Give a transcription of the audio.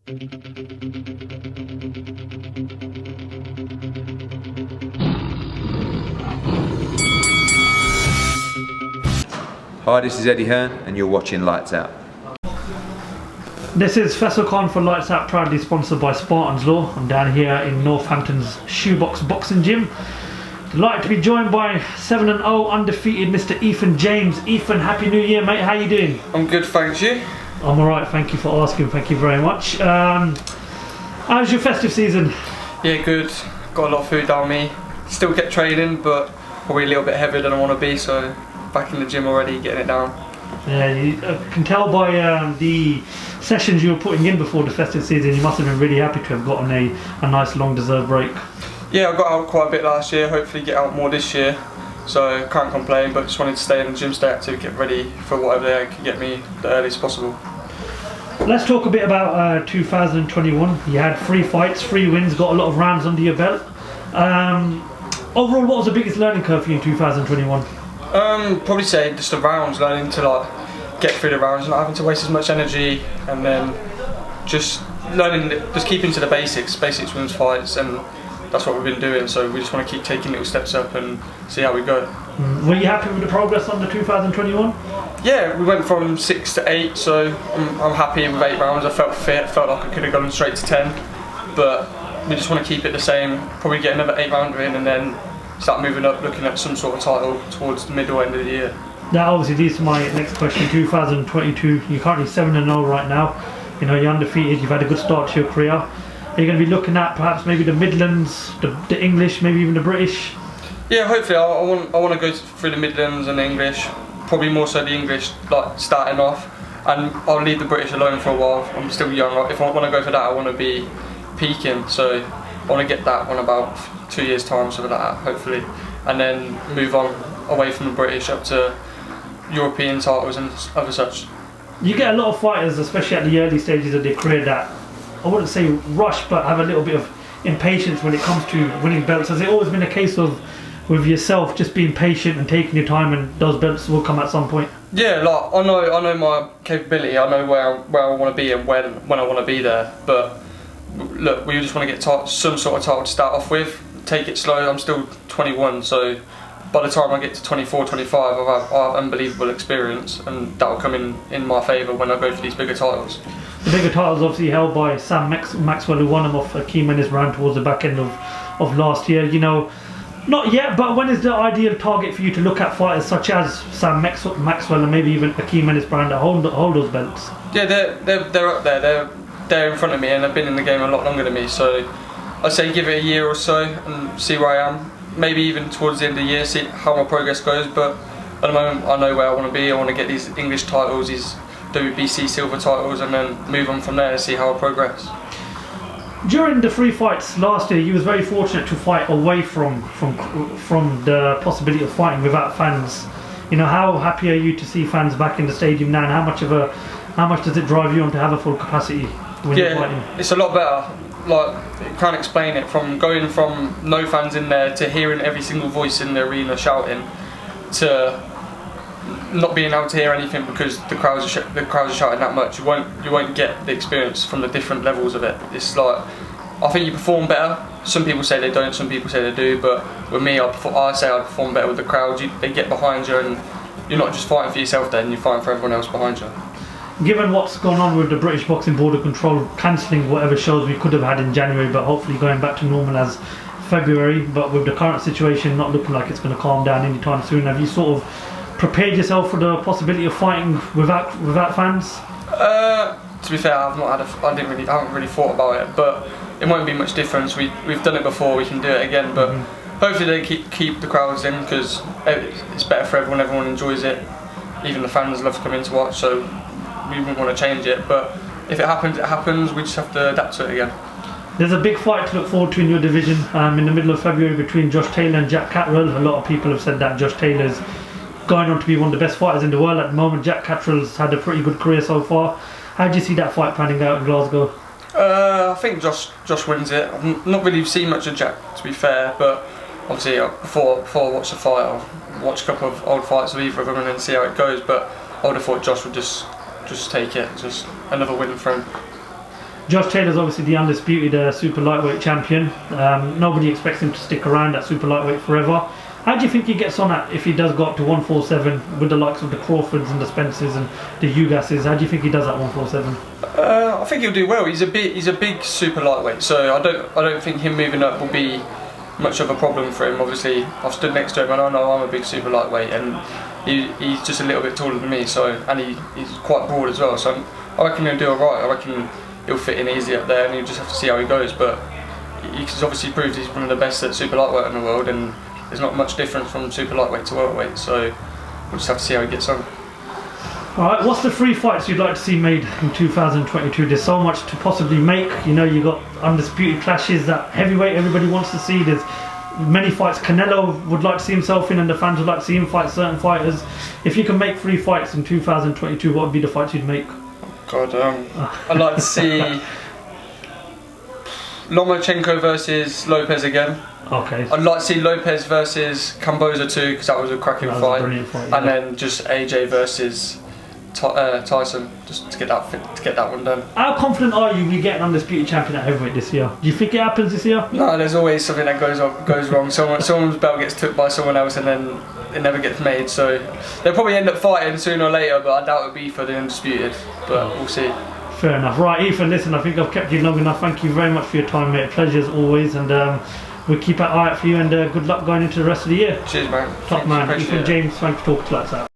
Hi, this is Eithan and you're watching Lights Out. This is Faisal for Lights Out, proudly sponsored by Spartans Law. I'm down here in Northampton's Shoebox Boxing Gym. Delighted to be joined by 7-0 undefeated Mr. Eithan James. Eithan, Happy New Year, mate. How you doing? I'm good, thanks. You? I'm alright, thank you for asking. Thank you very much. How's your festive season? Yeah, good. Got a lot of food down me. Still get training, but probably a little bit heavier than I want to be, so back in the gym already, getting it down. Yeah, you can tell by the sessions you were putting in before the festive season, you must have been really happy to have gotten a nice long deserved break. Yeah, I got out quite a bit last year, hopefully get out more this year, so can't complain, but just wanted to stay in the gym, stay active, get ready for whatever they can get me the earliest possible. Let's talk a bit about 2021. You had 3 fights, 3 wins, got a lot of rounds under your belt. Overall, what was the biggest learning curve for you in 2021? Probably say just the rounds, learning to get through the rounds, not having to waste as much energy, and then just keeping to the basics wins fights, and that's what we've been doing. So we just want to keep taking little steps up and see how we go. Were you happy with the progress under 2021? Yeah, we went from 6 to 8, so I'm happy with 8 rounds. I felt fit, felt like I could have gone straight to 10, but we just want to keep it the same. Probably get another 8 rounder in, and then start moving up, looking at some sort of title towards the middle end of the year. That obviously leads to my next question. 2022, you're currently 7-0 right now. You know, you're undefeated, you've had a good start to your career. Are you going to be looking at perhaps maybe the Midlands, the English, maybe even the British? Yeah, hopefully. I want to go through the Midlands and the English, probably more so the English, starting off, and I'll leave the British alone for a while. I'm still young. If I want to go for that, I want to be peaking, so I want to get that in about 2 years' time, something like that, hopefully, and then move on away from the British up to European titles and other such. You get a lot of fighters, especially at the early stages of their career, that I wouldn't say rush, but have a little bit of impatience when it comes to winning belts. Has it always been a case of, with yourself, just being patient and taking your time, and those belts will come at some point? Yeah, I know my capability. I know where I want to be and when I want to be there. But look, we just want to get some sort of title to start off with. Take it slow. I'm still 21, so by the time I get to 24, 25, I'll have unbelievable experience, and that will come in my favour when I go for these bigger titles. The bigger titles obviously held by Sam Maxwell, who won them off a key minutes round towards the back end of last year. You know, not yet, but when is the ideal target for you to look at fighters such as Sam Maxwell and maybe even Akeem Ennis-Brand that hold those belts? Yeah, they're up there. They're in front of me, and they've been in the game a lot longer than me. So I'd say give it a year or so and see where I am. Maybe even towards the end of the year, see how my progress goes. But at the moment, I know where I want to be. I want to get these English titles, these WBC silver titles, and then move on from there and see how I progress. During the 3 fights last year, you was very fortunate to fight away from the possibility of fighting without fans. You know, how happy are you to see fans back in the stadium now, and how much does it drive you on to have a full capacity when you're fighting? It's a lot better. You can't explain it. From going from no fans in there to hearing every single voice in the arena shouting, to not being able to hear anything because the crowds are shouting that much. You won't get the experience from the different levels of it. It's I think you perform better. Some people say they don't, some people say they do, but with me, I say I perform better with the crowd. They get behind you, and you're not just fighting for yourself then, you're fighting for everyone else behind you. Given what's gone on with the British Boxing Board of Control cancelling whatever shows we could have had in January, but hopefully going back to normal as February, but with the current situation not looking like it's going to calm down anytime soon, have you sort of prepared yourself for the possibility of fighting without fans? To be fair, I haven't really thought about it, but it won't be much difference. We've done it before, we can do it again, but hopefully they keep the crowds in, because it's better for everyone. Everyone enjoys it. Even the fans love coming to watch, so we wouldn't want to change it. But if it happens, it happens. We just have to adapt to it again. There's a big fight to look forward to in your division in the middle of February between Josh Taylor and Jack Catterall. A lot of people have said that Josh Taylor's going on to be one of the best fighters in the world at the moment. Jack Catterall's had a pretty good career so far. How do you see that fight panning out in Glasgow? I think Josh wins it. I've not really seen much of Jack, to be fair, but obviously before I watch the fight, I'll watch a couple of old fights of either of them and then see how it goes. But I would have thought Josh would just take it, just another win for him. Josh Taylor's obviously the undisputed super lightweight champion. Nobody expects him to stick around at super lightweight forever. How do you think he gets on at if he does go up to 147 with the likes of the Crawfords and the Spencers and the Ugases? How do you think he does at 147? I think he'll do well. He's a big super lightweight, so I don't think him moving up will be much of a problem for him. Obviously, I've stood next to him and I know I'm a big super lightweight, and he's just a little bit taller than me. So, and he's quite broad as well. So I reckon he'll do alright. I reckon he'll fit in easy up there, and you just have to see how he goes. But he's obviously proved he's one of the best at super lightweight in the world, and there's not much difference from super lightweight to welterweight, so we'll just have to see how he gets on. Alright, what's the 3 fights you'd like to see made in 2022? There's so much to possibly make. You know, you got undisputed clashes at heavyweight everybody wants to see. There's many fights Canelo would like to see himself in, and the fans would like to see him fight certain fighters. If you can make 3 fights in 2022, what would be the fights you'd make? God, I'd like to see Lomachenko versus Lopez again. Okay. I'd like to see Lopez versus Camboza too, because that was a cracking fight. Brilliant fight. And then just AJ versus Tyson, just to get that one done. How confident are you getting undisputed champion at heavyweight this year? Do you think it happens this year? No, there's always something that goes wrong. Someone's belt gets took by someone else, and then it never gets made. So they'll probably end up fighting sooner or later, but I doubt it'll be for the undisputed. But we'll see. Fair enough. Right, Eithan, listen, I think I've kept you long enough. Thank you very much for your time, mate. Pleasure as always, and we'll keep an eye out for you, and good luck going into the rest of the year. Cheers, man. Top man. Thanks, Eithan it. James, thanks for talking to us out.